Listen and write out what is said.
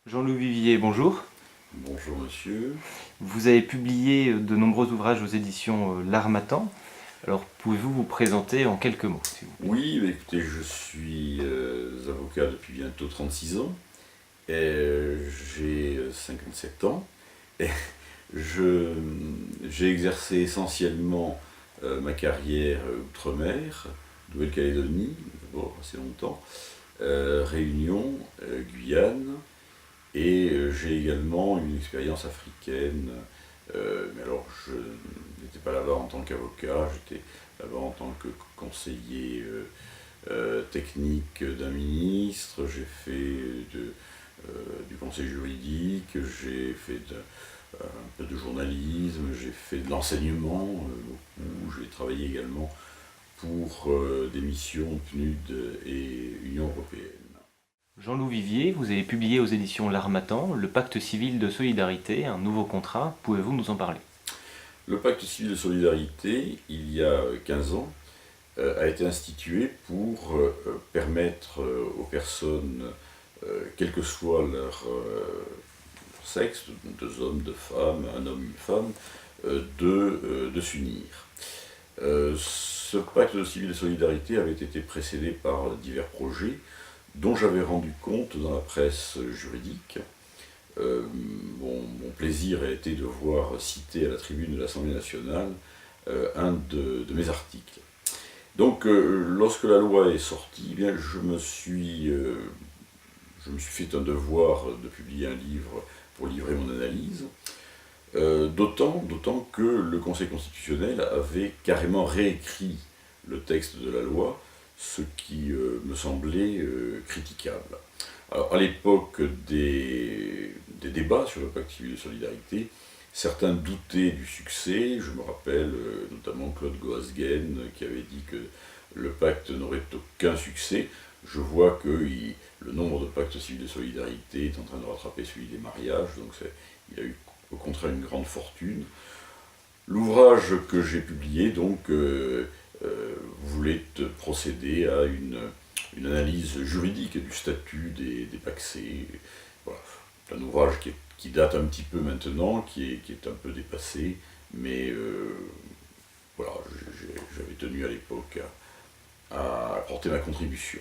Jean-Louis Vivier, bonjour. Bonjour monsieur. Vous avez publié de nombreux ouvrages aux éditions L'Harmattan. Alors pouvez-vous vous présenter en quelques mots, s'il vous plaît? Oui, bah, écoutez, je suis avocat depuis bientôt 36 ans et j'ai 57 ans et je- j'ai exercé essentiellement ma carrière outre-mer, Nouvelle-Calédonie, bon, assez longtemps, Réunion, Guyane, et j'ai également une expérience africaine. Mais alors, je n'étais pas là-bas en tant qu'avocat, j'étais là-bas en tant que conseiller technique d'un ministre. J'ai fait du conseil juridique, j'ai fait un peu de journalisme, j'ai fait de l'enseignement beaucoup. J'ai travaillé également pour des missions PNUD et Union européenne. Jean-Louis Vivier, vous avez publié aux éditions L'Harmattan le Pacte civil de solidarité, un nouveau contrat. Pouvez-vous nous en parler? Le pacte civil de solidarité, il y a 15 ans, a été institué pour permettre aux personnes, quel que soit leur sexe, deux hommes, deux femmes, un homme, une femme, de s'unir. Ce pacte civil de solidarité avait été précédé par divers projets dont j'avais rendu compte dans la presse juridique. Mon plaisir a été de voir citer à la tribune de l'Assemblée nationale un de mes articles. Donc, lorsque la loi est sortie, eh bien, je me suis fait un devoir de publier un livre pour livrer mon analyse, d'autant que le Conseil constitutionnel avait carrément réécrit le texte de la loi, ce qui me semblait critiquable. Alors, à l'époque des débats sur le pacte civil de solidarité, certains doutaient du succès. Je me rappelle notamment Claude Goasguen qui avait dit que le pacte n'aurait aucun succès. Je vois que le nombre de pactes civils de solidarité est en train de rattraper celui des mariages, donc il a eu au contraire une grande fortune. L'ouvrage que j'ai publié donc voulait procéder à une analyse juridique du statut des pacsés. Voilà. C'est un ouvrage qui date un petit peu maintenant, qui est un peu dépassé, mais voilà, j'avais tenu à l'époque à apporter ma contribution.